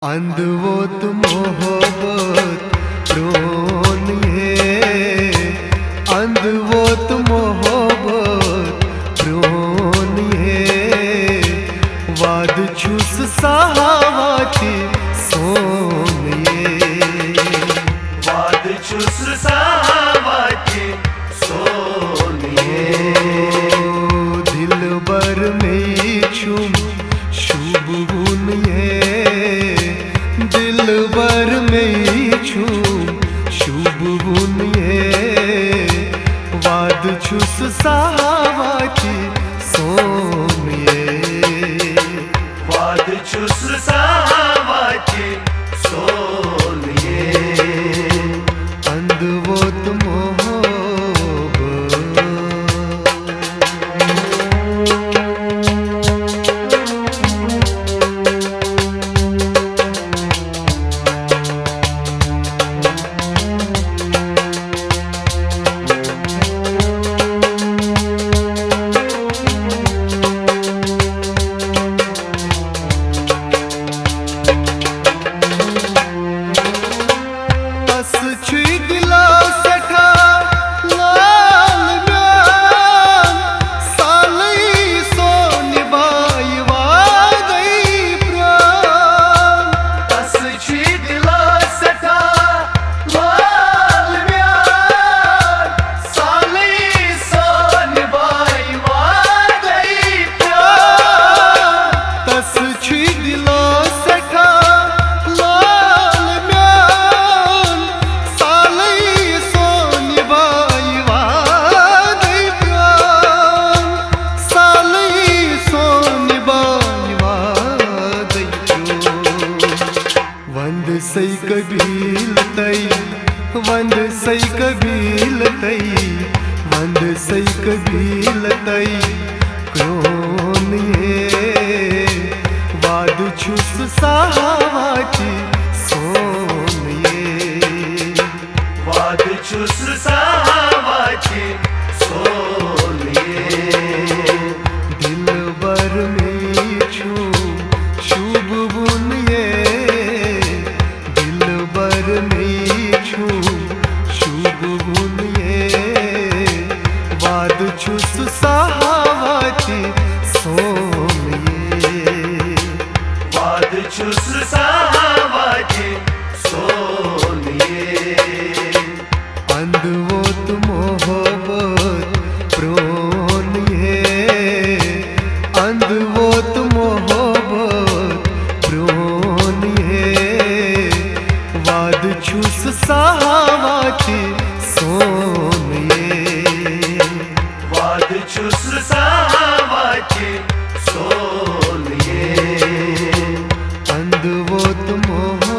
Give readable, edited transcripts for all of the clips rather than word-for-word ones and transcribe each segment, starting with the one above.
अंधवोत मोहब्बत प्रोन ये अंधवोत मोहब्बत प्रोन ये वाद छुस सहावाती सोन ये वाद छुस सहावाती सोन ये दिल बर में छुम शुभ गुन ये दिल बर में छुम शुभ गुन ये वाद छुस सहावाती सोम ये वाद छुस सहावाती सोन ये अंधवोत मोहब्बत सै कबील तई वंद सै कबील तई वंद सै कबील तई क्रोन ये वाद छुस सहावाती सोन ये वाद छुस सहावाती सोन ये दिल बर में छू शुभ गुन ये शुभ गुन ये वाद छुस सहावाती सोम ये वाद छुस सहावाती सोन ये अंधवोत मोहब्बत प्रोन ये अंधवोत मोहब्बत प्रोन ये वाद छुस सहावाती सोम ये वाद छुस सहावाती सोन ये अंधवोत मोहब्बत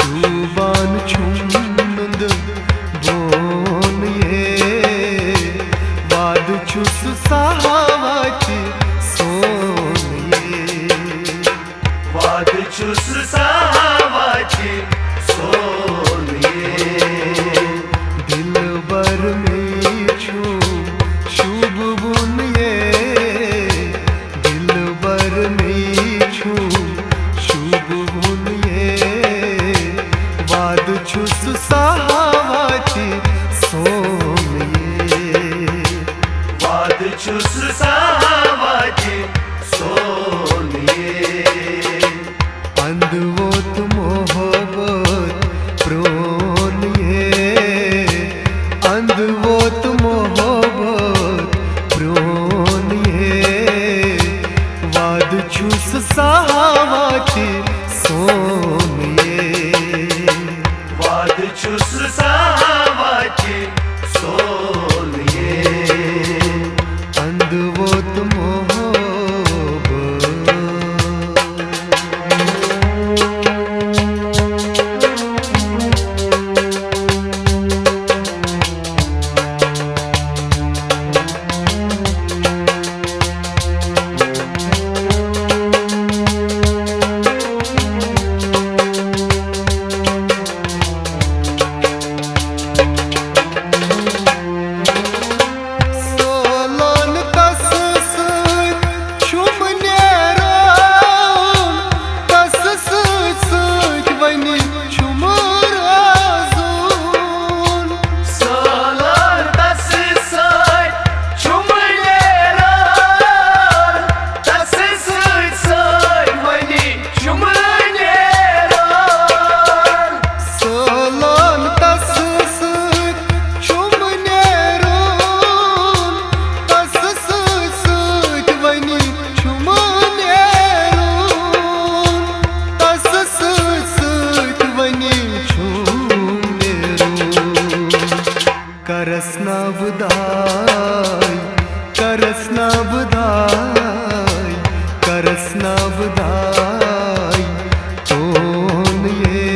शुबान छुंद बोन ये वाद छुस सहावाती सोन ये वाद छुस सहावाती सोन ये दिल बर में छू शुभ गुन ये दिल बर में छू शुभ अंधवोत मोहब्बत प्रोन ये, अंधवोत मोहब्बत प्रोन ये, वाद छुस सावाची सोन ये, वाद छुस सावाची सोन ये, अंधवोत मोहब्बत। करसना बधाई, करसना बधाई, करसना बधाई तोन ये,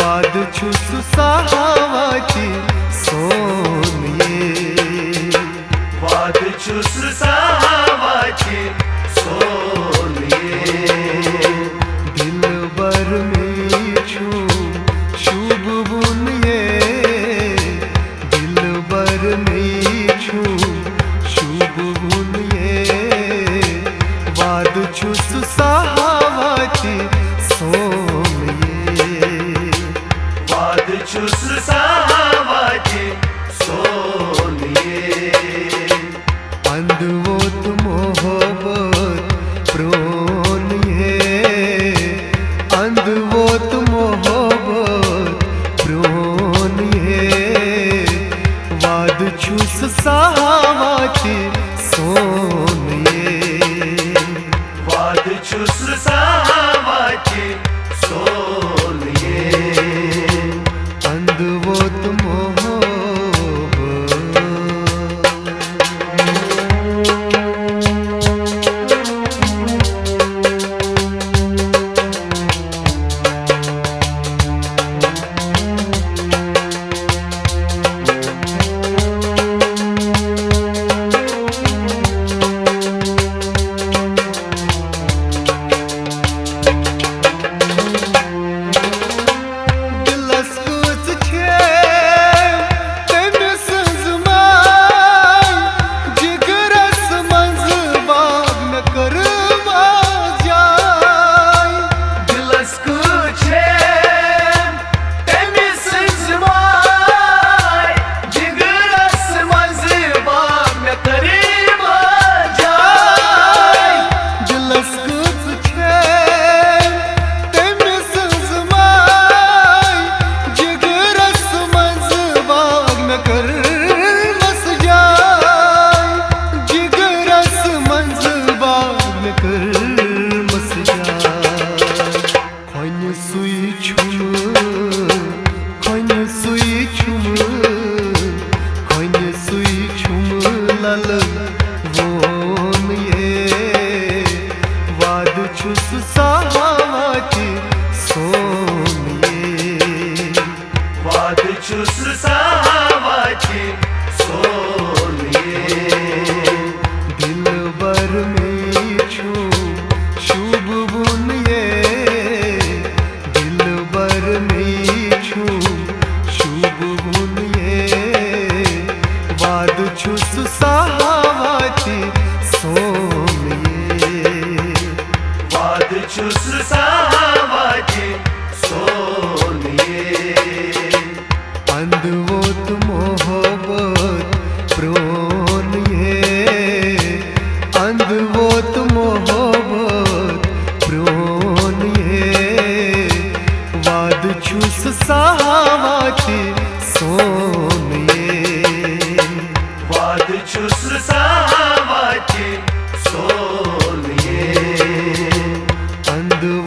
वाद छुस सावाची सोन ये, वाद छुस सावाची सोन ये, दिलबर में छू शुभ बुन ये, दिलबर में छू शुभ बुन ये, वाद छुस सावाची सोन ये, वाद छुस सावाची सोन ये, अंधवोत मोहब्बत प्रोन ये, अंधवोत मोहब्बत प्रोन ये, वाद छुस सावाची सोन ये, वाद छुस सावाची सोन ये, अंधवोत मोहब्बत। छुस सावाची सोन ये, दिलबर में छू शुभ बुन ये, दिलबर में छू शुभ बुन ये, वाद छुस सावाची सोन ये, वाद छुस सावाची सोन ये, अंधवोत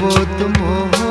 वोत मोहब्बत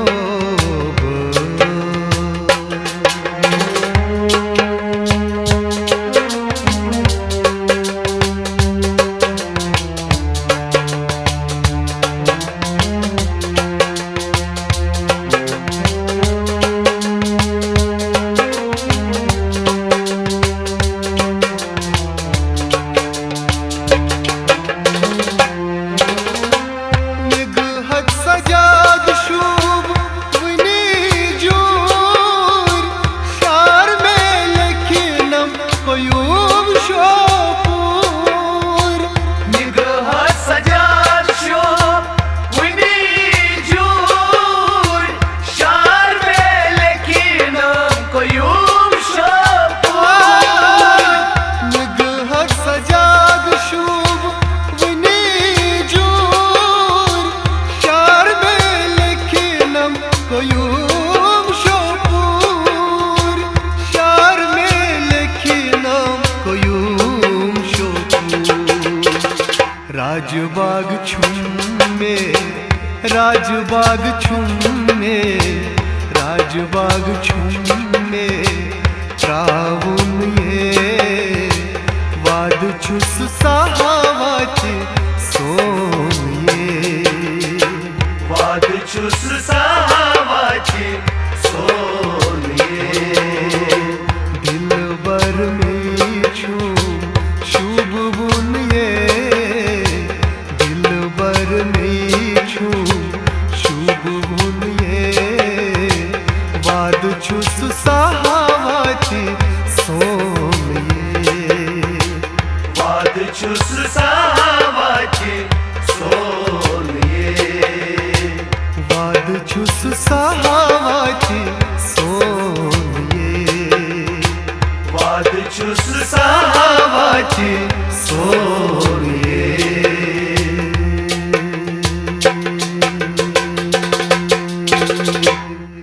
राजबाग छुम्मे राजबाग छुम्मे राजबाग छुम्मे त्रावुन ये वाद छुस सावाचे सोन ये वाद छुस सावाचे सोन ये दिलबर में छू शुभ बुन ये शुभ बुन ये वाद छुस सावाचे सोन ये वाद छुस सावाचे सोन ये वाद छुस सावाचे सोन ये वाद छुस सावाचे सोन